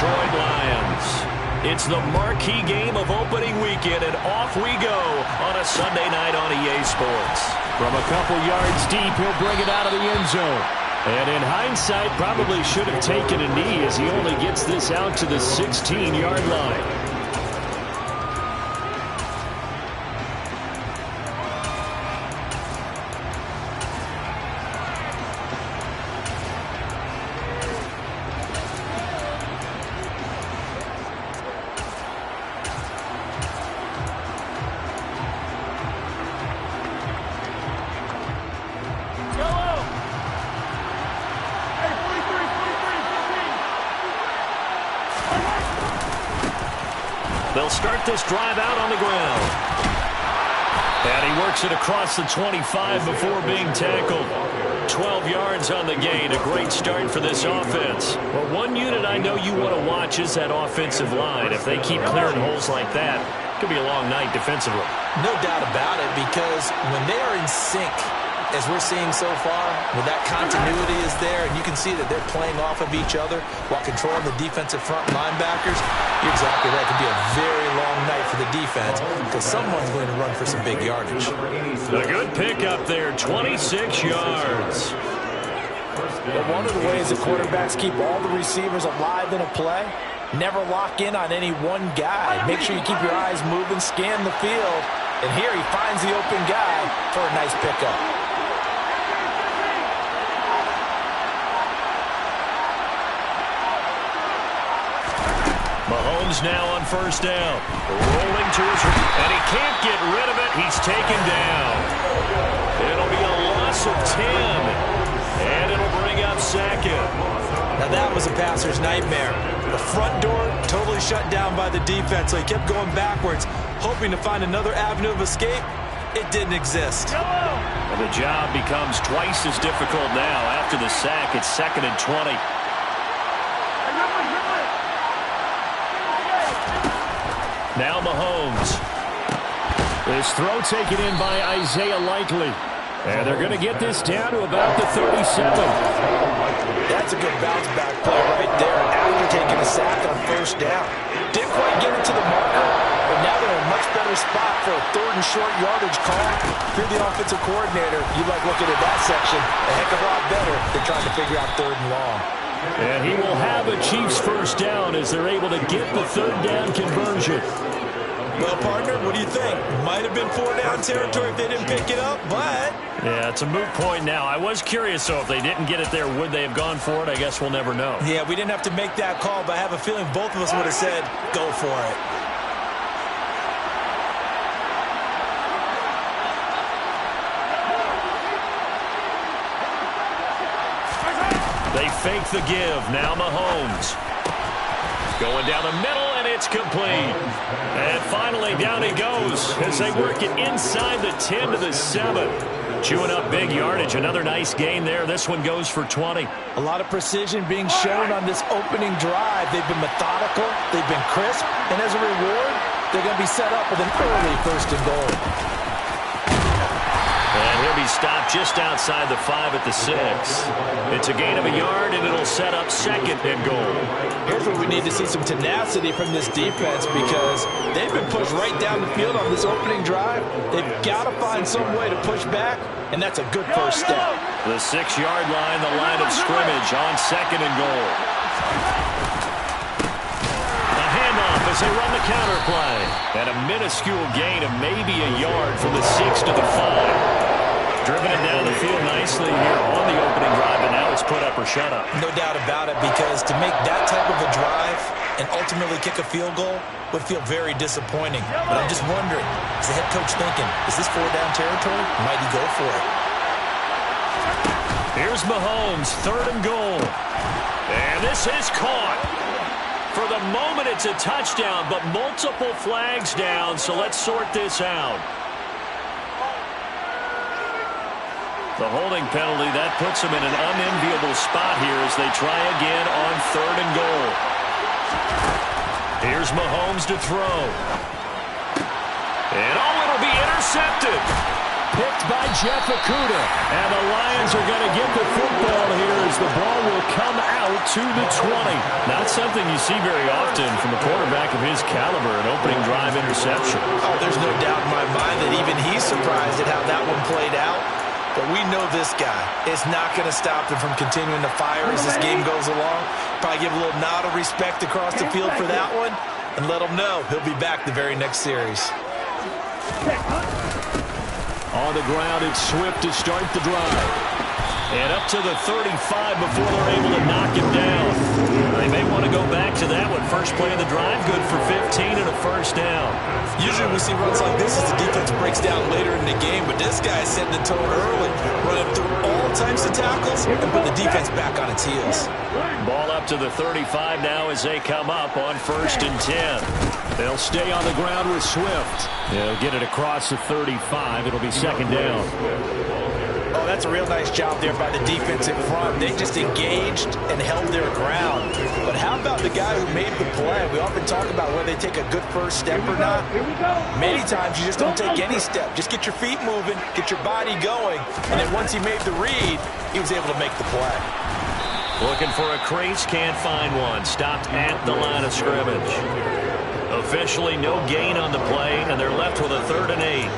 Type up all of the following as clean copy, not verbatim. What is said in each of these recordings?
Detroit Lions. It's the marquee game of opening weekend, and off we go on a Sunday night on EA Sports. From a couple yards deep, he'll bring it out of the end zone. And in hindsight, probably should have taken a knee as he only gets this out to the 16-yard line. They'll start this drive out on the ground. And he works it across the 25 before being tackled. 12 yards on the gain. A great start for this offense. Well, one unit I know you want to watch is that offensive line. If they keep clearing holes like that, it could be a long night defensively. No doubt about it, because when they are in sync, as we're seeing so far, when that continuity is there and you can see that they're playing off of each other while controlling the defensive front linebackers, you're exactly right. It could be a very long night for the defense because someone's going to run for some big yardage. A good pickup there, 26 yards. But one of the ways the quarterbacks keep all the receivers alive in a play, never lock in on any one guy. Make sure you keep your eyes moving, scan the field, and here he finds the open guy for a nice pickup. Mahomes now on first down. Rolling to his right, and he can't get rid of it. He's taken down. It'll be a loss of 10, and it'll bring up second. Now that was a passer's nightmare. The front door totally shut down by the defense, so he kept going backwards, hoping to find another avenue of escape. It didn't exist. And the job becomes twice as difficult now. After the sack, it's 2nd and 20. Now Mahomes. This throw taken in by Isaiah Likely. And they're going to get this down to about the 37. That's a good bounce-back play right there after taking a sack on first down. Didn't quite get it to the marker, but now they're in a much better spot for a 3rd and short yardage call. If you're the offensive coordinator, you like looking at that section a heck of a lot better than trying to figure out 3rd and long. And he will have a Chiefs first down as they're able to get the 3rd down conversion. Well, partner, what do you think? Might have been 4-down territory if they didn't pick it up, but... Yeah, it's a moot point now. I was curious, though, if they didn't get it there, would they have gone for it? I guess we'll never know. Yeah, we didn't have to make that call, but I have a feeling both of us would have said, go for it. They fake the give. Now Mahomes. Going down the middle, and it's complete. And finally, down he goes as they work it inside the 10 to the 7. Chewing up big yardage. Another nice gain there. This one goes for 20. A lot of precision being shown on this opening drive. They've been methodical. They've been crisp. And as a reward, they're going to be set up with an early 1st and goal. And he'll be stopped just outside the 5 at the 6. It's a gain of a yard, and it'll set up 2nd and goal. Here's where we need to see some tenacity from this defense because they've been pushed right down the field on this opening drive. They've got to find some way to push back, and that's a good first step. The 6-yard line, the line of scrimmage on 2nd and goal. A handoff as they run the counter play. And a minuscule gain of maybe a yard from the 6 to the 5. Driven it down the field nicely here on the opening drive, and now it's put up or shut up. No doubt about it, because to make that type of a drive and ultimately kick a field goal would feel very disappointing. But I'm just wondering, is the head coach thinking, is this 4-down territory? Might he go for it? Here's Mahomes, 3rd and goal. And this is caught. For the moment, it's a touchdown, but multiple flags down, so let's sort this out. The holding penalty, that puts them in an unenviable spot here as they try again on 3rd and goal. Here's Mahomes to throw. And it'll be intercepted. Picked by Jeff Okudah. And the Lions are going to get the football here as the ball will come out out to the 20. Not something you see very often from a quarterback of his caliber, an opening drive interception. Oh, there's no doubt in my mind that even he's surprised at how that one played out. But we know this guy is not going to stop him from continuing to fire as this game goes along. Probably give a little nod of respect across the field for that one and let him know he'll be back the very next series. On the ground, it's Swift to start the drive. And up to the 35 before they're able to knock him down. They may want to go back to that one. First play of the drive, good for 15 and a first down. Usually we see runs like this as the defense breaks down later in the game, but this guy is setting the tone early, running through all types of tackles and putting the defense back on its heels. Ball up to the 35 now as they come up on 1st and 10. They'll stay on the ground with Swift. They'll get it across the 35. It'll be 2nd down. Oh, that's a real nice job there by the defense in front. They just engaged and held their ground. But how about the guy who made the play? We often talk about whether they take a good first step or not. Many times you just don't take any step. Just get your feet moving, get your body going, and then once he made the read, he was able to make the play. Looking for a crease, can't find one. Stopped at the line of scrimmage. Officially no gain on the play, and they're left with a 3rd and 8.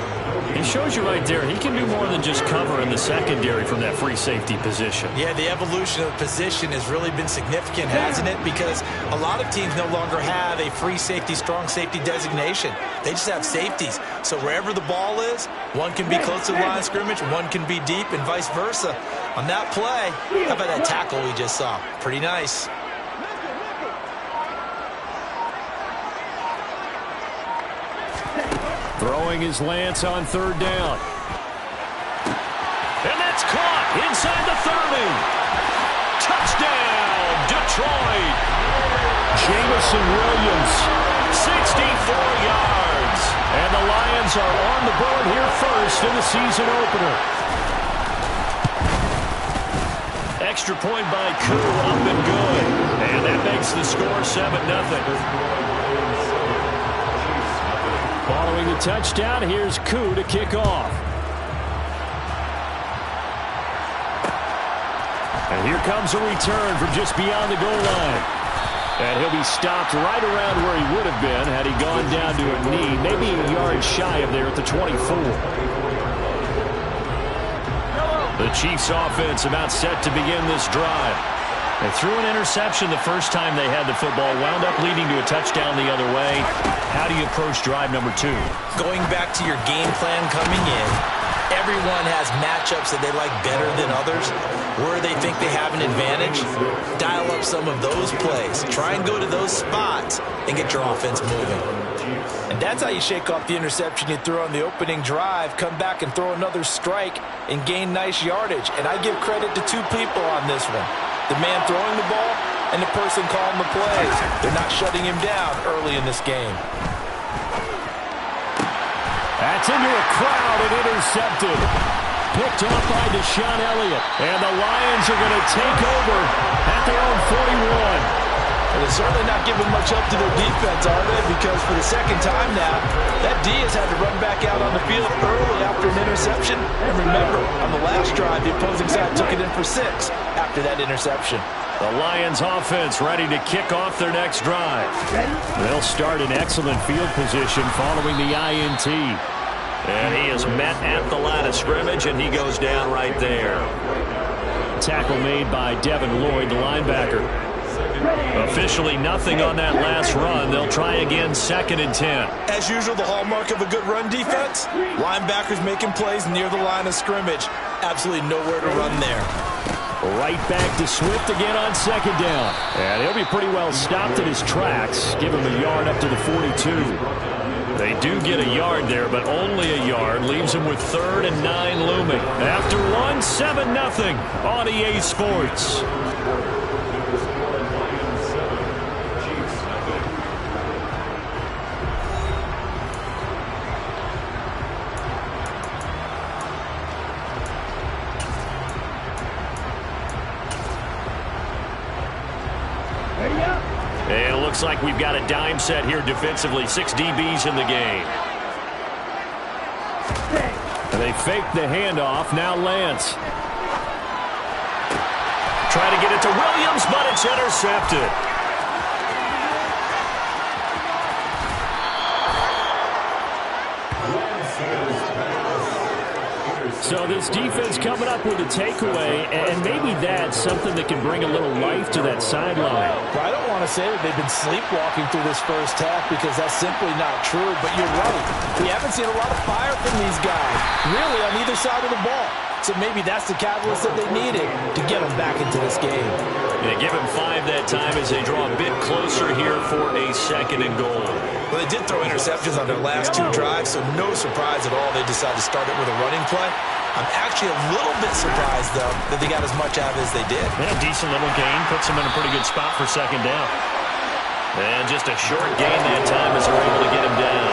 He shows you right there, he can do more than just cover in the secondary from that free safety position. Yeah, the evolution of the position has really been significant, hasn't it? Because a lot of teams no longer have a free safety, strong safety designation. They just have safeties. So wherever the ball is, one can be close to the line of scrimmage, one can be deep, and vice versa. On that play, how about that tackle we just saw? Pretty nice. Throwing his Lance on 3rd down. And that's caught inside the 30. Touchdown, Detroit. Jameson Williams. 64 yards. And the Lions are on the board here first in the season opener. Extra point by Koo, up and good. And that makes the score 7-0. Following the touchdown, here's Koo to kick off. And here comes a return from just beyond the goal line. And he'll be stopped right around where he would have been had he gone down to a knee, maybe a yard shy of there at the 24. The Chiefs offense about set to begin this drive. They threw an interception the first time they had the football, wound up leading to a touchdown the other way. How do you approach drive number 2? Going back to your game plan coming in, everyone has matchups that they like better than others. Where they think they have an advantage, dial up some of those plays. Try and go to those spots and get your offense moving. And that's how you shake off the interception you threw on the opening drive, come back and throw another strike and gain nice yardage. And I give credit to 2 people on this one. The man throwing the ball and the person calling the plays. They're not shutting him down early in this game. That's into a crowd and intercepted. Picked up by Deshaun Elliott. And the Lions are going to take over at their own 41. Well, they're certainly not giving much up to their defense, are they? Because for the second time now, that D has had to run back out on the field early after an interception. And remember, on the last drive, the opposing side took it in for 6 after that interception. The Lions offense ready to kick off their next drive. They'll start in excellent field position following the INT. And he is met at the line of scrimmage, and he goes down right there. Tackle made by Devin Lloyd, the linebacker. Officially nothing on that last run. They'll try again, 2nd and 10. As usual, the hallmark of a good run defense, linebackers making plays near the line of scrimmage. Absolutely nowhere to run there. Right back to Swift again on 2nd down. And he'll be pretty well stopped in his tracks. Give him a yard up to the 42. They do get a yard there, but only a yard. Leaves him with 3rd and 9 looming. After one, 7-0 on EA Sports. And it looks like we've got a dime set here defensively. 6 DBs in the game. And they fake the handoff. Now Lance. Trying to get it to Williams, but it's intercepted. So this defense coming up with a takeaway, and maybe that's something that can bring a little life to that sideline. Well, I don't want to say that they've been sleepwalking through this first half because that's simply not true, but you're right. We haven't seen a lot of fire from these guys, really, on either side of the ball. So maybe that's the catalyst that they needed to get them back into this game. Yeah, give him 5 that time as they draw a bit closer here for a 2nd and goal. Well, they did throw interceptions on their last 2 drives, so no surprise at all they decided to start it with a running play. I'm actually a little bit surprised, though, that they got as much out of it as they did. Yeah, decent little gain. Puts them in a pretty good spot for 2nd down. And just a short gain that time as they're able to get him down.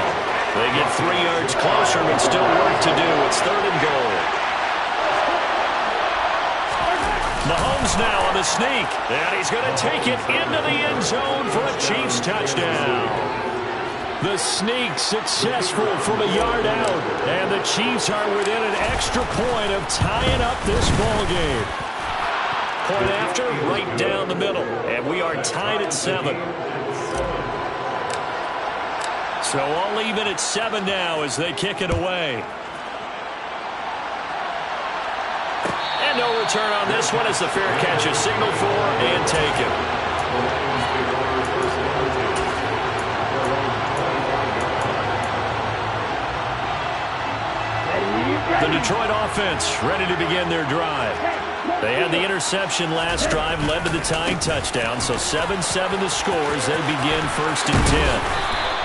They get 3 yards closer, but still work to do. It's 3rd and goal. Mahomes now on the sneak. And he's going to take it into the end zone for a Chiefs touchdown. The sneak successful from a yard out, and the Chiefs are within an extra point of tying up this ball game. Point after, right down the middle, and we are tied at 7. So all even at 7 now as they kick it away. And no return on this one as the fair catch is signaled for and taken. The Detroit offense ready to begin their drive. They had the interception last drive, led to the tying touchdown, so 7-7 the score as they begin 1st and 10.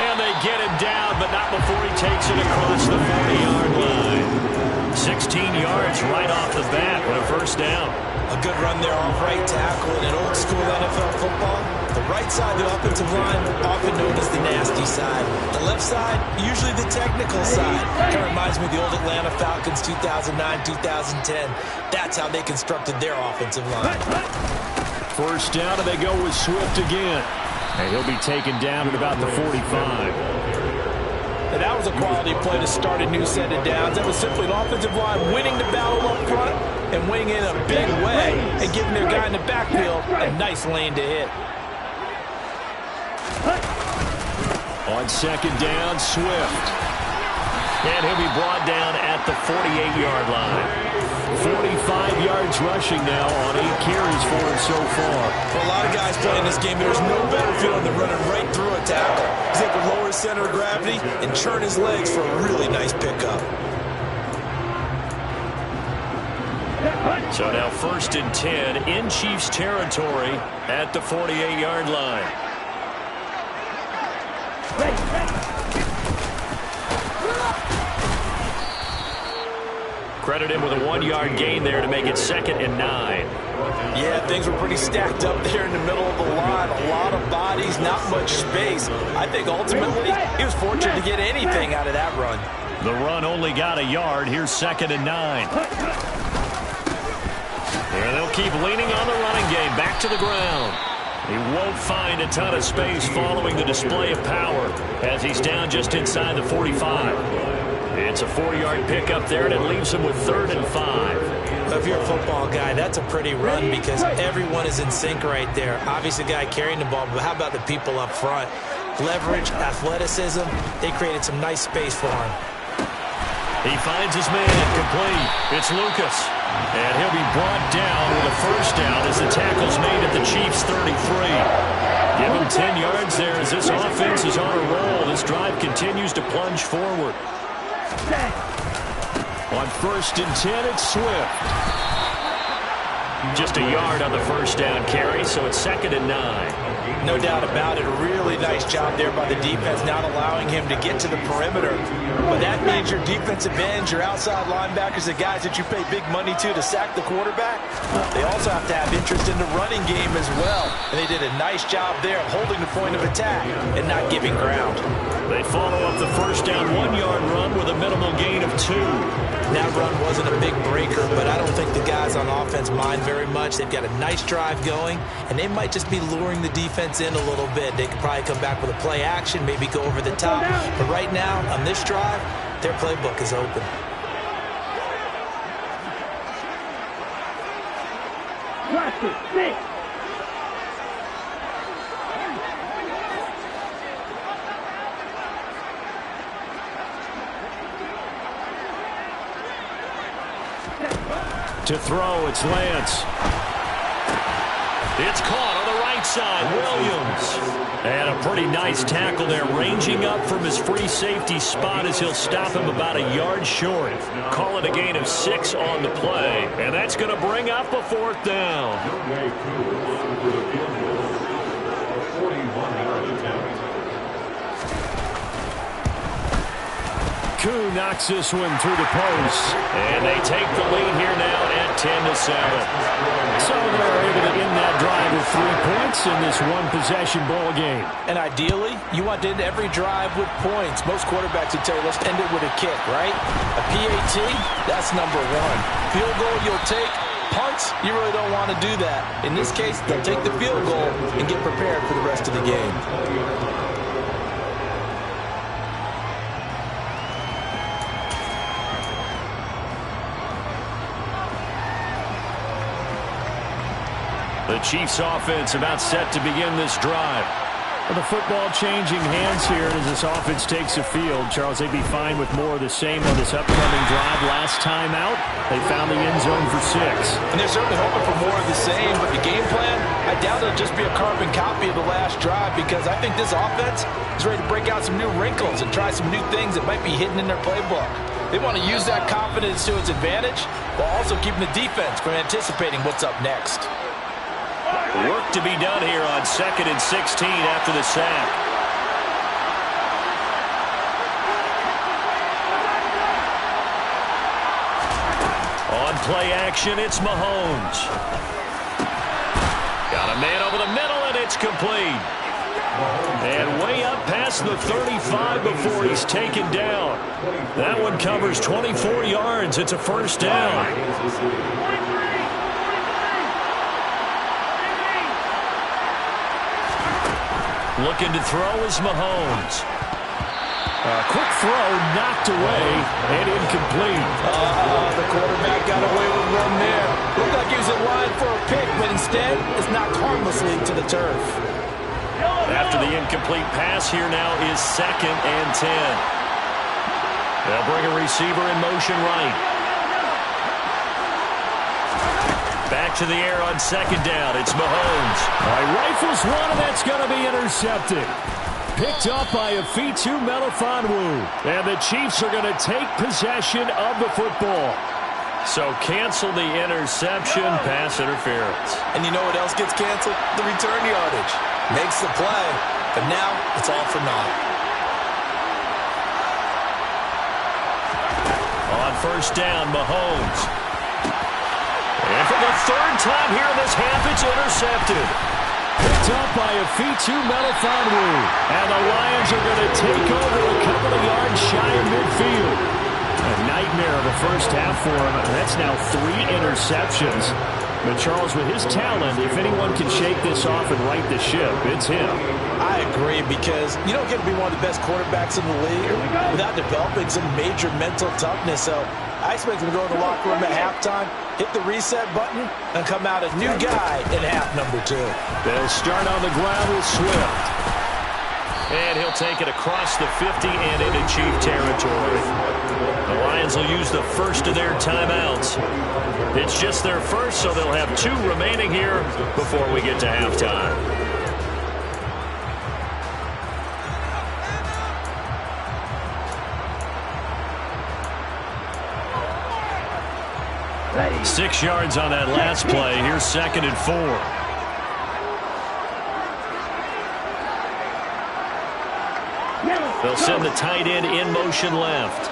And they get him down, but not before he takes it across the 40-yard line. 16 yards right off the bat with a 1st down. A good run there off right tackle in an old-school NFL football. The right side of the offensive line, often known as the nasty side. The left side, usually the technical side. Kind of reminds me of the old Atlanta Falcons 2009-2010. That's how they constructed their offensive line. 1st down, and they go with Swift again. And he'll be taken down at about the 45. And that was a quality play to start a new set of downs. That was simply an offensive line winning the battle up front and winning in a big way and giving their guy in the backfield a nice lane to hit. On 2nd down, Swift. And he'll be brought down at the 48-yard line. 45 yards rushing now on 8 carries for him so far. For a lot of guys playing this game, there's no better feeling than running right through a tackle. He's able to lower his center of gravity and churn his legs for a really nice pickup. So now 1st and 10 in Chiefs territory at the 48-yard line. Credit him with a 1-yard gain there to make it 2nd and 9. Yeah, things were pretty stacked up there in the middle of the line. A lot of bodies, not much space. I think ultimately he was fortunate to get anything out of that run. The run only got a yard. Here's 2nd and 9. And they'll keep leaning on the running game. Back to the ground. He won't find a ton of space following the display of power as he's down just inside the 45. It's a 4-yard pickup there, and it leaves him with 3rd and 5. Well, if you're a football guy, that's a pretty run because everyone is in sync right there. Obviously, the guy carrying the ball, but how about the people up front? Leverage, athleticism, they created some nice space for him. He finds his man, complete. It's Lucas. And he'll be brought down with a 1st down as the tackle's made at the Chiefs' 33. Give him 10 yards there as this offense is on a roll. This drive continues to plunge forward. On 1st and 10, it's Swift. Just a yard on the 1st down carry, so it's 2nd and 9. No doubt about it. A really nice job there by the defense, not allowing him to get to the perimeter. But that means your defensive ends, your outside linebackers, the guys that you pay big money to sack the quarterback, they also have to have interest in the running game as well. And they did a nice job there of holding the point of attack and not giving ground. They follow up the 1st down 1-yard run with a minimal gain of 2. That run wasn't a big breaker, but I don't think the guys on offense mind very much. They've got a nice drive going, and they might just be luring the defense in a little bit. They could probably come back with a play action, maybe go over the top. But right now, on this drive, their playbook is open. To throw, it's Lance. It's caught on the right side, Williams. And a pretty nice tackle there, ranging up from his free safety spot as he'll stop him about a yard short. Call it a gain of 6 on the play, and that's going to bring up a 4th down. Koo knocks this one through the post. And they take the lead here now at 10-7. So they're able to end that drive with 3 points in this one-possession ball game. And ideally, you want to end every drive with points. Most quarterbacks would tell you, let's end it with a kick, right? A PAT, that's number 1. Field goal you'll take. Punts, you really don't want to do that. In this case, they'll take the field goal and get prepared for the rest of the game. The Chiefs offense about set to begin this drive. Well, the football changing hands here as this offense takes the field. Charles, they'd be fine with more of the same on this upcoming drive. Last time out, they found the end zone for 6. And they're certainly hoping for more of the same, but the game plan, I doubt it'll just be a carbon copy of the last drive because I think this offense is ready to break out some new wrinkles and try some new things that might be hidden in their playbook. They want to use that confidence to its advantage while also keeping the defense from anticipating what's up next. Work to be done here on 2nd and 16 after the sack. On play action, it's Mahomes. Got a man over the middle, and it's complete. And way up past the 35 before he's taken down. That one covers 24 yards. It's a 1st down. Looking to throw is Mahomes. Quick throw knocked away and incomplete. The quarterback got away with one there. Looked like he was in line for a pick, but instead it's knocked harmlessly to the turf. After the incomplete pass, here now is 2nd and 10. They'll bring a receiver in motion right. Back to the air on 2nd down. It's Mahomes. Rifles one, and that's going to be intercepted. Picked up by Afitu Melifonwu. And the Chiefs are going to take possession of the football. So cancel the interception, pass interference. And you know what else gets canceled? The return yardage. Makes the play, but now it's all for naught. On 1st down, Mahomes. And for the 3rd time here in this half, it's intercepted. Picked up by Afitu Melifonwu. And the Lions are going to take over a couple of yards shy of midfield. A nightmare of a first half for him. That's now 3 interceptions. But Charles, with his talent, if anyone can shake this off and right the ship, it's him. I agree, because you don't get to be one of the best quarterbacks in the league without developing some major mental toughness. So I expect him to go in the locker room at halftime, hit the reset button, and come out a new guy in half number 2. They'll start on the ground with Swift. And he'll take it across the 50 and into Chief territory. The Lions will use the first of their timeouts. It's just their first, so they'll have 2 remaining here before we get to halftime. Ready. 6 yards on that last play. Here's 2nd and 4. They'll send the tight end in motion left.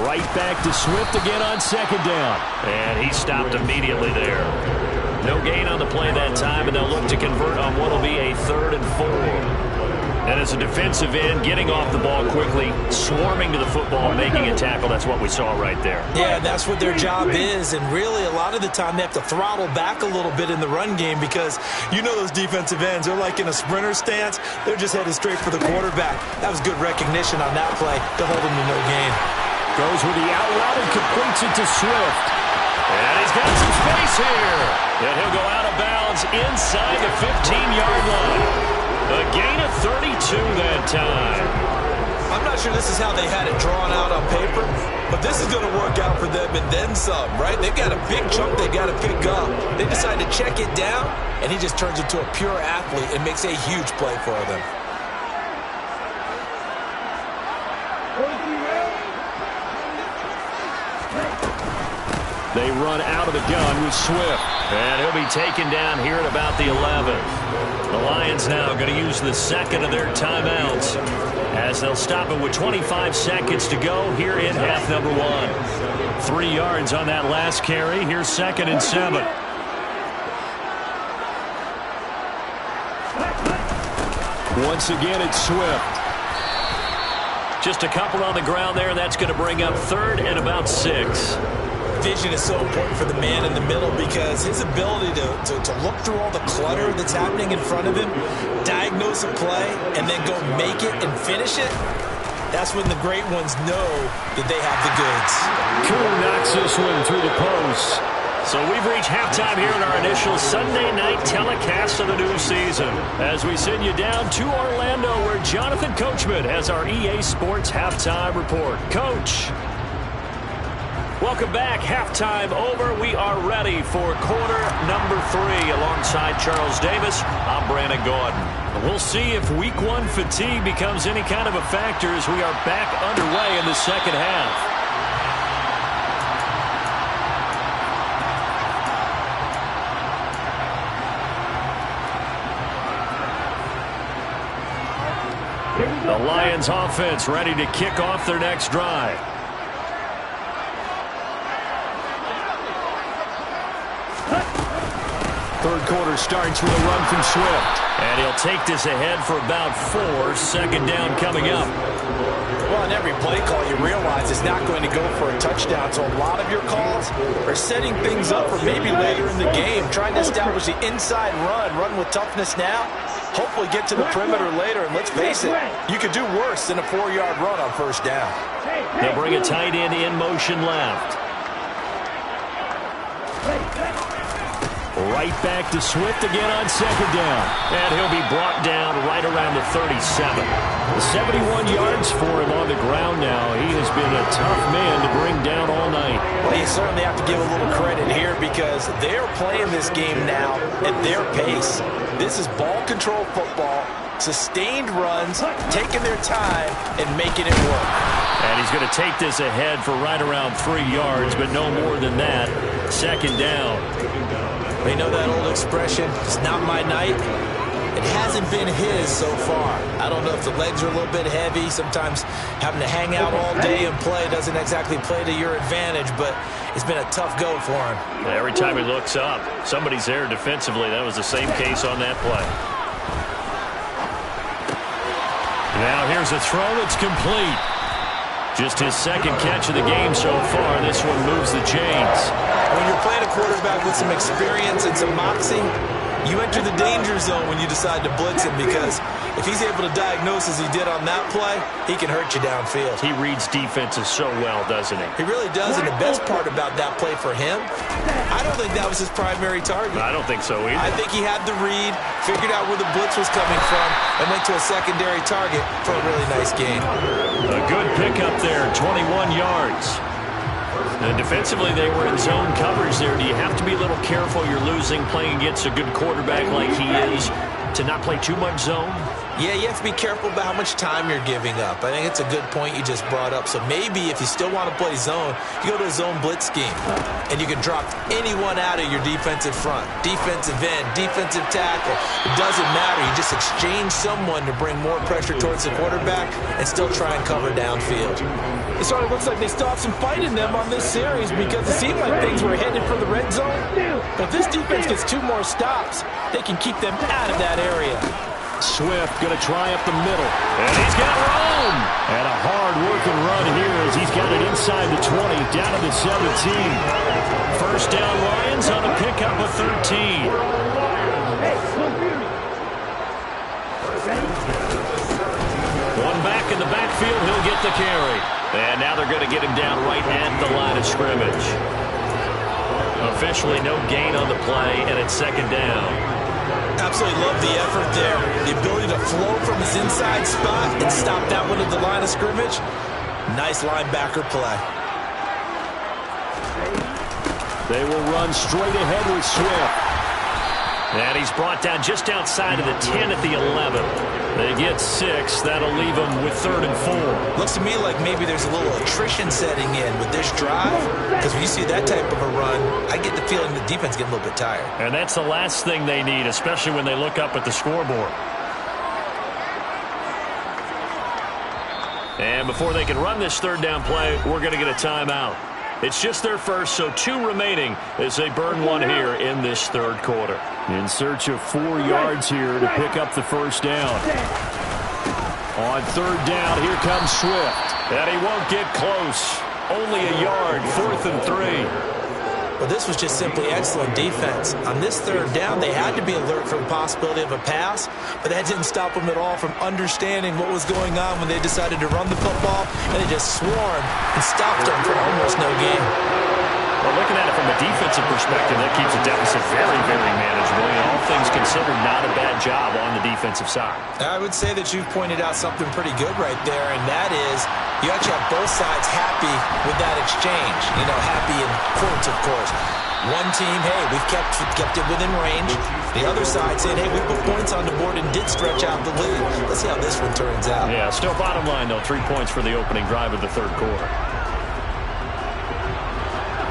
Right back to Swift again on 2nd down. And he stopped immediately there. No gain on the play that time, and they'll look to convert on what will be a 3rd and 4. And as a defensive end, getting off the ball quickly, swarming to the football, making a tackle, that's what we saw right there. Yeah, that's what their job is. And really, a lot of the time, they have to throttle back a little bit in the run game because you know those defensive ends, they're like in a sprinter stance. They're just headed straight for the quarterback. That was good recognition on that play to hold him to no gain. Goes with the out route and completes it to Swift. And he's got some space here. And he'll go out of bounds inside the 15-yard line. A gain of 32 that time. I'm not sure this is how they had it drawn out on paper, but this is going to work out for them and then some, right? They've got a big chunk they got to pick up. They decide to check it down, and he just turns into a pure athlete and makes a huge play for them. They run out of the gun with Swift. And he'll be taken down here at about the 11. The Lions now going to use the second of their timeouts as they'll stop it with 25 seconds to go here in half number 1. 3 yards on that last carry. Here's 2nd and 7. Once again, it's Swift. Just a couple on the ground there. That's going to bring up 3rd and about 6. Vision is so important for the man in the middle because his ability to look through all the clutter that's happening in front of him, diagnose a play, and then go make it and finish it, that's when the great ones know that they have the goods. Kuhn knocks this one through the post. So we've reached halftime here in our initial Sunday night telecast of the new season as we send you down to Orlando where Jonathan Coachman has our EA Sports halftime report. Coach. Welcome back. Halftime over. We are ready for quarter number 3 alongside Charles Davis. I'm Brandon Gordon. We'll see if week 1 fatigue becomes any kind of a factor as we are back underway in the second half. The Lions offense ready to kick off their next drive. Third quarter starts with a run from Swift. And he'll take this ahead for about 4. 2nd down coming up. Well, on every play call, you realize it's not going to go for a touchdown. So a lot of your calls are setting things up for maybe later in the game, trying to establish the inside run with toughness now, hopefully get to the perimeter later. And let's face it, you could do worse than a 4-yard run on 1st down. They'll bring a tight end in motion left. Right back to Swift again on 2nd down. And he'll be brought down right around the 37. 71 yards for him on the ground now. He has been a tough man to bring down all night. Well, you certainly have to give a little credit here because they're playing this game now at their pace. This is ball control football, sustained runs, taking their time, and making it work. And he's going to take this ahead for right around 3 yards, but no more than that. 2nd down. They know that old expression, it's not my night. It hasn't been his so far. I don't know if the legs are a little bit heavy. Sometimes having to hang out all day and play doesn't exactly play to your advantage, but it's been a tough go for him. Every time he looks up, somebody's there defensively. That was the same case on that play. Now here's a throw that's complete. Just his 2nd catch of the game so far. This one moves the chains. When you're playing a quarterback with some experience and some moxie, you enter the danger zone when you decide to blitz him because if he's able to diagnose as he did on that play, he can hurt you downfield. He reads defenses so well, doesn't he? He really does, and the best part about that play for him, I don't think that was his primary target. I don't think so either. I think he had the read, figured out where the blitz was coming from, and went to a secondary target for a really nice gain. A good pickup there, 21 yards. And defensively, they were in zone coverage there. Do you have to be a little careful? You're losing playing against a good quarterback like he is to not play too much zone? Yeah, you have to be careful about how much time you're giving up. I think it's a good point you just brought up. So maybe if you still want to play zone, you go to a zone blitz scheme. And you can drop anyone out of your defensive front. Defensive end, defensive tackle. It doesn't matter. You just exchange someone to bring more pressure towards the quarterback and still try and cover downfield. It sort of looks like they still have some fight in them on this series because it seemed like things were headed for the red zone. But if this defense gets 2 more stops, they can keep them out of that area. Swift going to try up the middle. And he's got room. And a hard-working run here as he's got it inside the 20, down to the 17. 1st down Lions on a pickup of 13. One back in the backfield. He'll get the carry. And now they're going to get him down right at the line of scrimmage. Officially no gain on the play, and it's second down. Absolutely love the effort there. The ability to flow from his inside spot and stop that one at the line of scrimmage. Nice linebacker play. They will run straight ahead with Swift. And he's brought down just outside of the 10 at the 11. They get 6. That'll leave them with 3rd and 4. Looks to me like maybe there's a little attrition setting in with this drive. Because when you see that type of a run, I get the feeling the defense getting a little bit tired. And that's the last thing they need, especially when they look up at the scoreboard. And before they can run this 3rd down play, we're going to get a timeout. It's just their first, so 2 remaining as they burn 1 here in this 3rd quarter. In search of 4 yards here to pick up the 1st down. On 3rd down, here comes Swift. And he won't get close. Only a yard, 4th and 3. Well, this was just simply excellent defense. On this 3rd down, they had to be alert for the possibility of a pass, but that didn't stop them at all from understanding what was going on when they decided to run the football, and they just swarmed and stopped them for almost no gain. Well, looking at it from a defensive perspective, that keeps the deficit very, very manageable. And all things considered, not a bad job on the defensive side. I would say that you've pointed out something pretty good right there, and that is you actually have both sides happy with that exchange. You know, happy in quotes, of course. One team, hey, we've kept it within range. The other side saying, hey, we put points on the board and did stretch out the lead. Let's see how this one turns out. Yeah, still bottom line, though, 3 points for the opening drive of the 3rd quarter.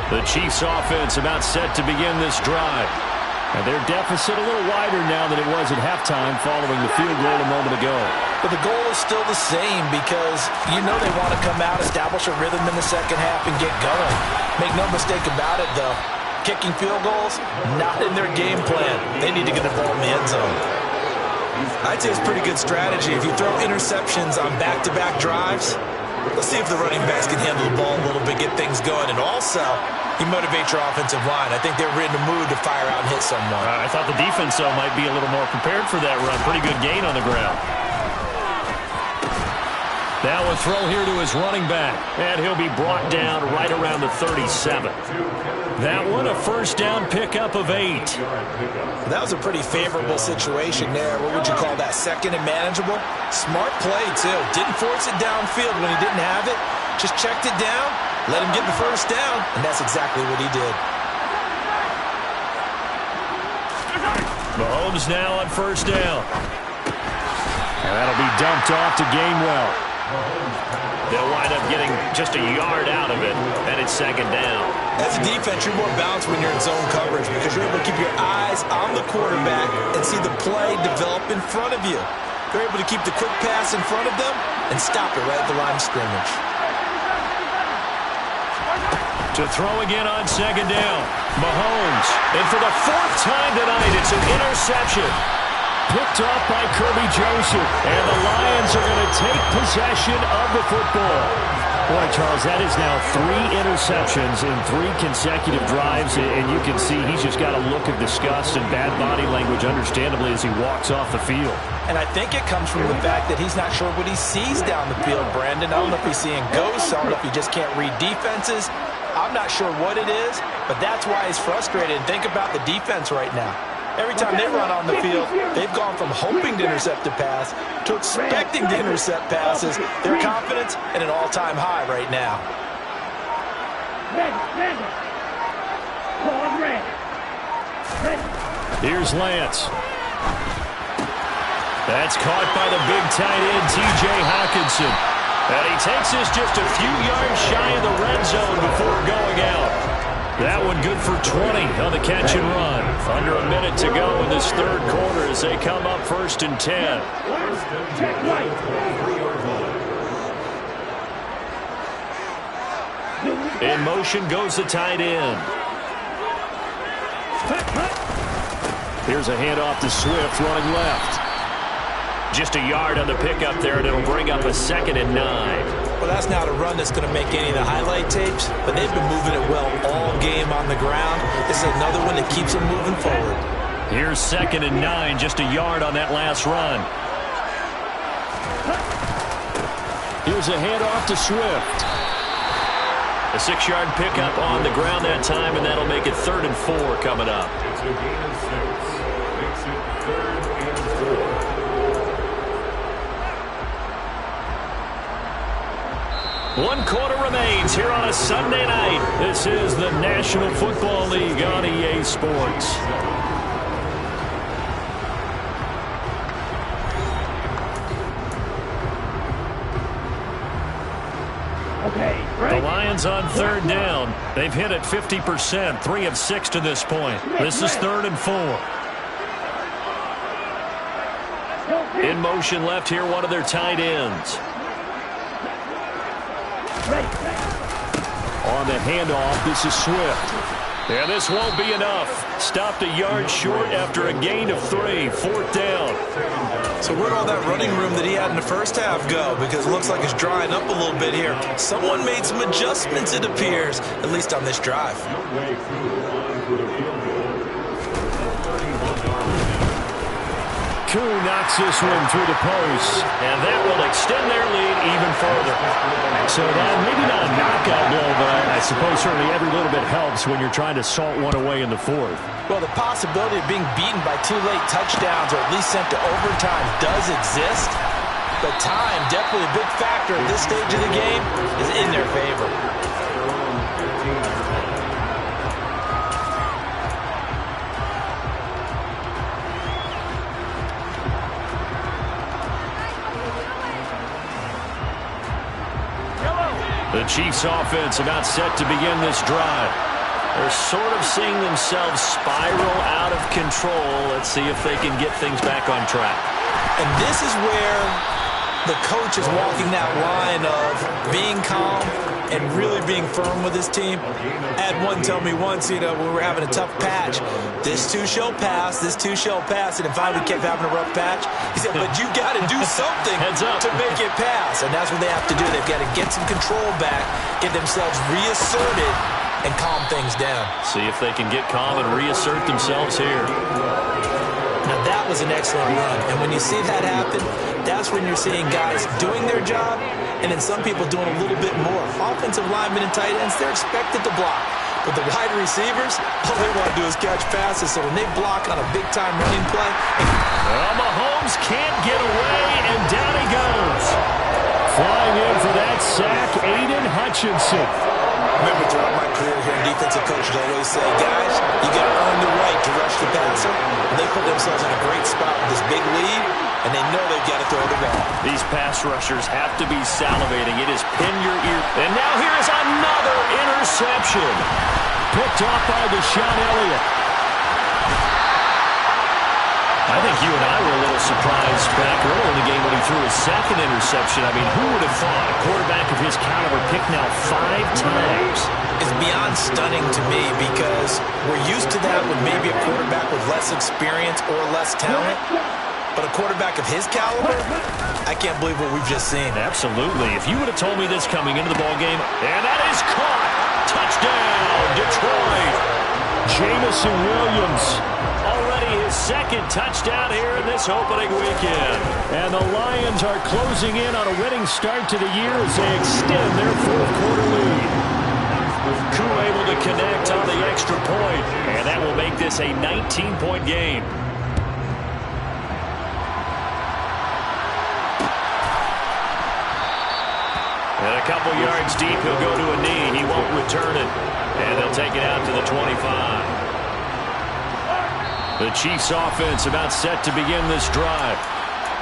The Chiefs offense about set to begin this drive. And their deficit a little wider now than it was at halftime following the field goal a moment ago. But the goal is still the same because you know they want to come out, establish a rhythm in the second half, and get going. Make no mistake about it, though. Kicking field goals, not in their game plan. They need to get the ball in the end zone. I'd say it's a pretty good strategy. If you throw interceptions on back-to-back drives, let's see if the running backs can handle the ball a little bit, get things going. And also, you motivate your offensive line. I think they're in the mood to fire out and hit someone. I thought the defense, though, might be a little more prepared for that run. Pretty good gain on the ground. Now a throw here to his running back. And he'll be brought down right around the 37. That one, a 1st down pickup of 8. That was a pretty favorable situation there. What would you call that? 2nd and manageable? Smart play, too. Didn't force it downfield when he didn't have it. Just checked it down, let him get the 1st down, and that's exactly what he did. Mahomes now on 1st down. And that'll be dumped off to Gainwell. They'll wind up getting just a yard out of it, and it's 2nd down. As a defense, you're more balanced when you're in zone coverage because you're able to keep your eyes on the quarterback and see the play develop in front of you. You're able to keep the quick pass in front of them and stop it right at the line of scrimmage. To throw again on 2nd down. Mahomes. And for the 4th time tonight, it's an interception. Picked off by Kirby Joseph. And the Lions are going to take possession of the football. Boy, Charles, that is now 3 interceptions in 3 consecutive drives. And you can see he's just got a look of disgust and bad body language, understandably, as he walks off the field. And I think it comes from the fact that he's not sure what he sees down the field, Brandon. I don't know if he's seeing ghosts. I don't know if he just can't read defenses. I'm not sure what it is, but that's why he's frustrated. And think about the defense right now. Every time they run on the field, they've gone from hoping to intercept a pass to expecting to intercept passes. Their confidence at an all-time high right now. Here's Lance. That's caught by the big tight end, T.J. Hockenson. And he takes this just a few yards shy of the red zone before going out. That one good for 20 on the catch and run. Under a minute to go in this 3rd quarter as they come up 1st and 10. In motion goes the tight end. Here's a handoff to Swift running left. Just a yard on the pickup there, and it'll bring up a 2nd and 9. Well, that's not a run that's going to make any of the highlight tapes, but they've been moving it well all game on the ground. This is another one that keeps them moving forward. Here's 2nd and 9, just a yard on that last run. Here's a handoff to Swift. A 6-yard pickup on the ground that time, and that'll make it 3rd and 4 coming up. It's a gain of 6. Makes it 3rd and 4. 1 quarter remains here on a Sunday night. This is the National Football League on EA Sports. The Lions on 3rd down. They've hit it 50%, 3 of 6 to this point. This is 3rd and 4. In motion left here, one of their tight ends. On the handoff, this is Swift. And this won't be enough. Stopped a yard short after a gain of 3. 4th down. So where'd all that running room that he had in the first half go? Because it looks like it's drying up a little bit here. Someone made some adjustments, it appears, at least on this drive. Koo knocks this one through the post, and that will extend their lead even further. So that maybe not a knockout goal, but I suppose certainly every little bit helps when you're trying to salt one away in the 4th. Well, the possibility of being beaten by 2 late touchdowns or at least sent to overtime does exist, but time, definitely a big factor at this stage of the game, is in their favor. The Chiefs offense about set to begin this drive. They're sort of seeing themselves spiral out of control. Let's see if they can get things back on track. And this is where the coach is walking that line of being calm and really being firm with his team. I had one tell me once, when we were having a tough patch, this too shall pass, this too shall pass. And if I kept having a rough patch, he said, but you got to do something to make it pass. And that's what they have to do. They've got to get some control back, get themselves reasserted, and calm things down. See if they can get calm and reassert themselves here. Now, that was an excellent run. And when you see that happen, that's when you're seeing guys doing their job and then some people doing a little bit more. Offensive linemen and tight ends, they're expected to block. But the wide receivers, all they want to do is catch passes. So when they block on a big-time running play... Well, Mahomes can't get away, and down he goes. Flying in for that sack, Aiden Hutchinson. Remember, throughout my career here in defensive coaches always say, guys, you got to earn the right to rush the passer. And they put themselves in a great spot with this big lead, and they know they've got to throw the ball. These pass rushers have to be salivating. It is pin your ear. And now here's another interception. Picked off by Deshaun Elliott. I think you and I were a little surprised back earlier in the game when he threw his second interception. I mean, who would have thought a quarterback of his caliber picked now 5 times? It's beyond stunning to me because we're used to that with maybe a quarterback with less experience or less talent. But a quarterback of his caliber, I can't believe what we've just seen. Absolutely. If you would have told me this coming into the ballgame, and that is caught. Touchdown, Detroit. Jameson Williams. Already his second touchdown here in this opening weekend. And the Lions are closing in on a winning start to the year as they extend their 4th quarter lead. Koo able to connect on the extra point, and that will make this a 19-point game. And a couple yards deep, he'll go to a knee. He won't return it. And they'll take it out to the 25. The Chiefs offense about set to begin this drive.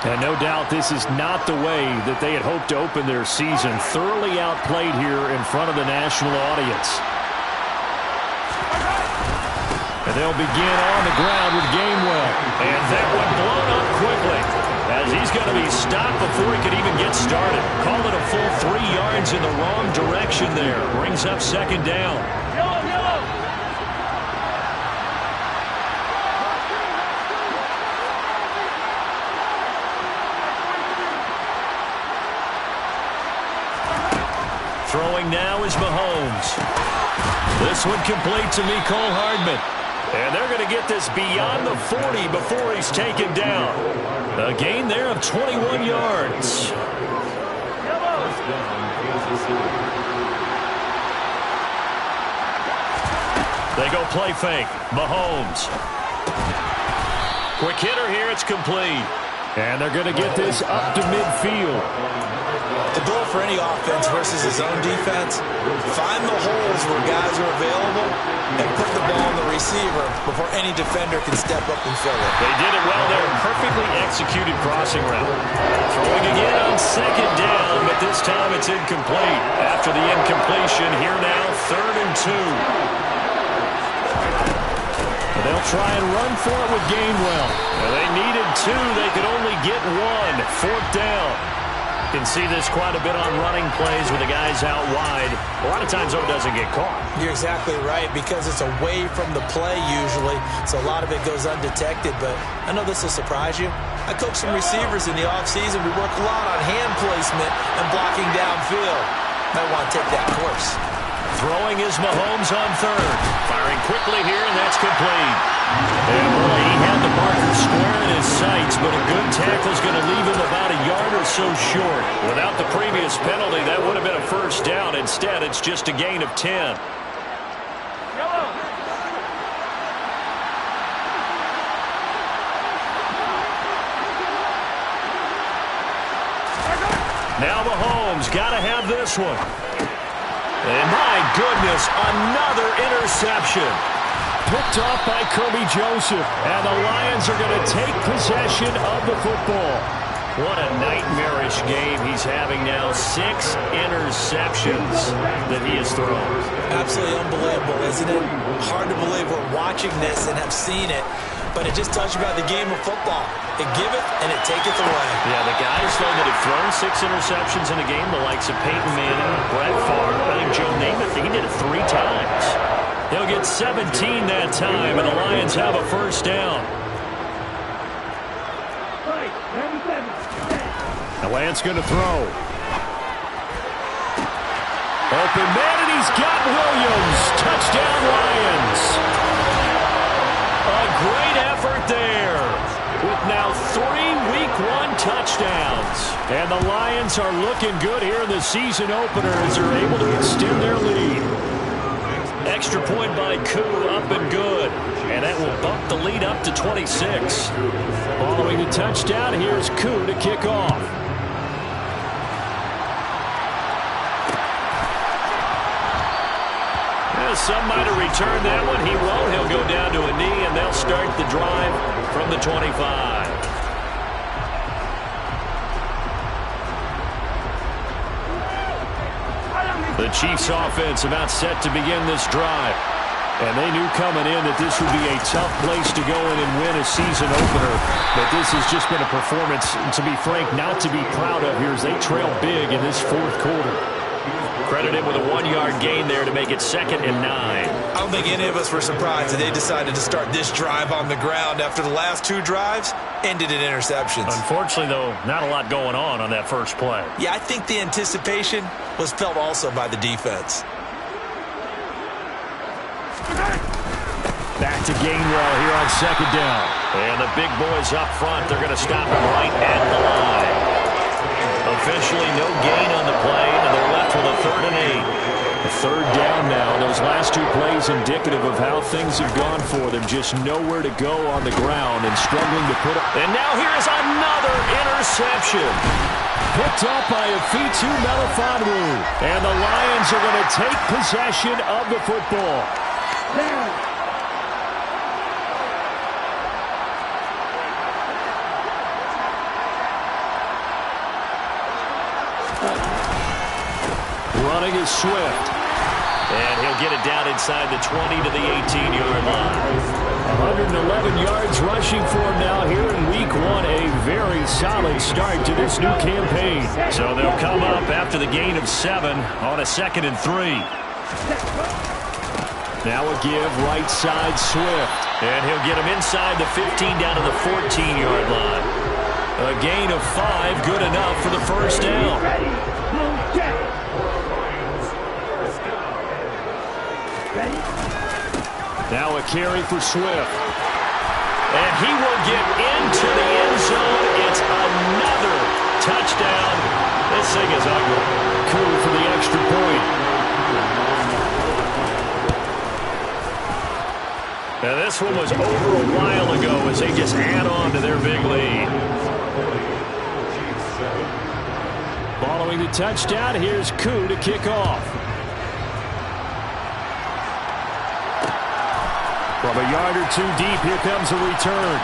And no doubt this is not the way that they had hoped to open their season. Thoroughly outplayed here in front of the national audience. And they'll begin on the ground with Gainwell. And that one blown up quickly, as he's going to be stopped before he could even get started. Call it a full 3 yards in the wrong direction there. Brings up 2nd down. Throwing now is Mahomes. This one complete to Mecole Hardman. And they're going to get this beyond the 40 before he's taken down. A gain there of 21 yards. Kansas City. They go play fake. Mahomes. Quick hitter here. It's complete. And they're going to get this up to midfield. The goal for any offense versus his own defense, find the holes where guys are available and put the ball on the receiver before any defender can step up and fill it. They did it well there. Perfectly executed crossing route. Throwing again on second down, but this time it's incomplete. After the incompletion, here now, 3rd and 2. They'll try and run for it with Gainwell. Well, they needed 2. They could only get 1. 4th down. You can see this quite a bit on running plays with the guys out wide. A lot of times, though, it doesn't get caught. You're exactly right, because it's away from the play usually, so a lot of it goes undetected. But I know this will surprise you. I coach some receivers in the offseason. We work a lot on hand placement and blocking downfield. Might want to take that course. Throwing is Mahomes on 3rd. Firing quickly here, and that's complete. And boy, he had the marker square in his sights, but a good tackle is going to leave him about a yard or so short. Without the previous penalty, that would have been a 1st down. Instead, it's just a gain of 10. Now Mahomes got to have this one. And my goodness, another interception. Picked off by Kirby Joseph. And the Lions are going to take possession of the football. What a nightmarish game he's having now. 6 interceptions that he has thrown. Absolutely unbelievable, isn't it? Hard to believe we're watching this and have seen it. But it just tells you about the game of football. It giveth and it taketh away. Yeah, the guys, though, that have thrown 6 interceptions in a game, the likes of Peyton Manning, Brett Favre, I think Joe Namath, he did it 3 times. He'll get 17 that time, and the Lions have a 1st down. The Lance going to throw. Open man, and he's got Williams. Touchdown, Lions. A great effort there, with now 3 Week 1 touchdowns. And the Lions are looking good here in the season opener as they're able to extend their lead. Extra point by Koo, up and good. And that will bump the lead up to 26. Following the touchdown, here's Koo to kick off. Some might have returned that one. He won't. He'll go down to a knee, and they'll start the drive from the 25. The Chiefs' offense about set to begin this drive. And they knew coming in that this would be a tough place to go in and win a season opener. But this has just been a performance, to be frank, not to be proud of here as they trail big in this 4th quarter. Credit him with a 1-yard gain there to make it 2nd and 9. I don't think any of us were surprised that they decided to start this drive on the ground after the last 2 drives ended in interceptions. Unfortunately, though, not a lot going on that first play. Yeah, I think the anticipation was felt also by the defense. Back to Gainwell here on 2nd down. And the big boys up front, they're going to stop him right at the line. Officially no gain on the play, and they're left with a 3rd and 8. A 3rd down now. Those last 2 plays indicative of how things have gone for them. Just nowhere to go on the ground and struggling to put up. And now here's another interception. Picked up by Afitu Melifonwu. And the Lions are going to take possession of the football. Running is Swift. And he'll get it down inside the 20 to the 18-yard line. 111 yards rushing for him now here in Week 1. A very solid start to this new campaign. So they'll come up after the gain of 7 on a 2nd and 3. Now a give right side Swift. And he'll get him inside the 15 down to the 14-yard line. A gain of 5, good enough for the 1st down. Now a carry for Swift. And he will get into the end zone. It's another touchdown. This thing is ugly. Koo for the extra point. And this one was over a while ago as they just add on to their big lead. Following the touchdown, here's Koo to kick off. From a yard or two deep, here comes a return.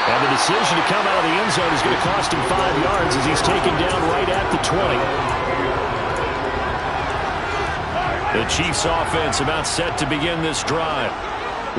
And the decision to come out of the end zone is going to cost him 5 yards as he's taken down right at the 20. The Chiefs offense about set to begin this drive.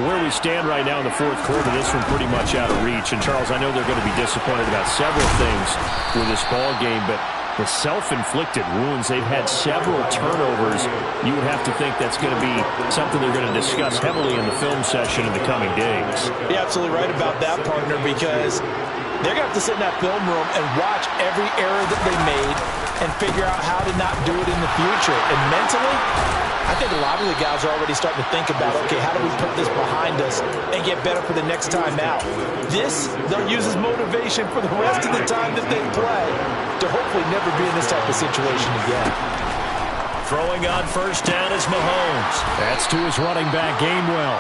Where we stand right now in the fourth quarter, this one pretty much out of reach. And, Charles, I know they're going to be disappointed about several things with this ball game, but the self-inflicted wounds, they've had several turnovers. You would have to think that's going to be something they're going to discuss heavily in the film session in the coming days. You're absolutely right about that, partner, because they're going to have to sit in that film room and watch every error that they made and figure out how to not do it in the future. And mentally, I think a lot of the guys are already starting to think about, okay, how do we put this behind us and get better for the next time out? This, they'll use as motivation for the rest of the time that they play to hopefully never be in this type of situation again. Throwing on first down is Mahomes. That's to his running back, Gainwell.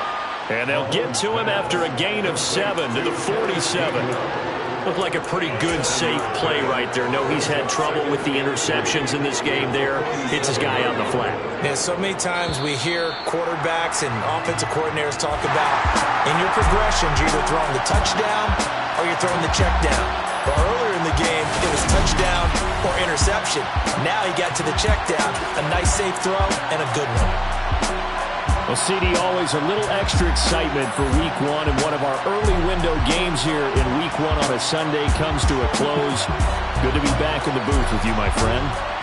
And they'll get to him after a gain of 7 to the 47. Looked like a pretty good, safe play right there. No, he's had trouble with the interceptions in this game there. Hits his guy out in the flat. Yeah, so many times we hear quarterbacks and offensive coordinators talk about in your progressions, you're either throwing the touchdown or you're throwing the check down. But earlier in the game, it was touchdown or interception. Now he got to the check down, a nice safe throw, and a good one. Well, CD, always a little extra excitement for Week 1, and one of our early window games here in Week 1 on a Sunday comes to a close. Good to be back in the booth with you, my friend.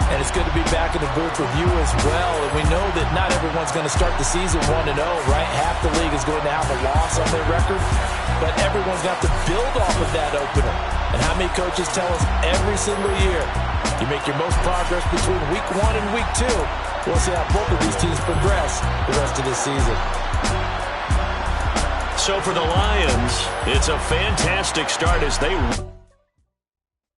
And it's good to be back in the booth with you as well. And we know that not everyone's going to start the season 1-0, right? Half the league is going to have a loss on their record, but everyone's got to build off of that opener. And how many coaches tell us every single year, you make your most progress between Week 1 and Week 2. We'll see how both of these teams progress the rest of this season. So for the Lions, it's a fantastic start as they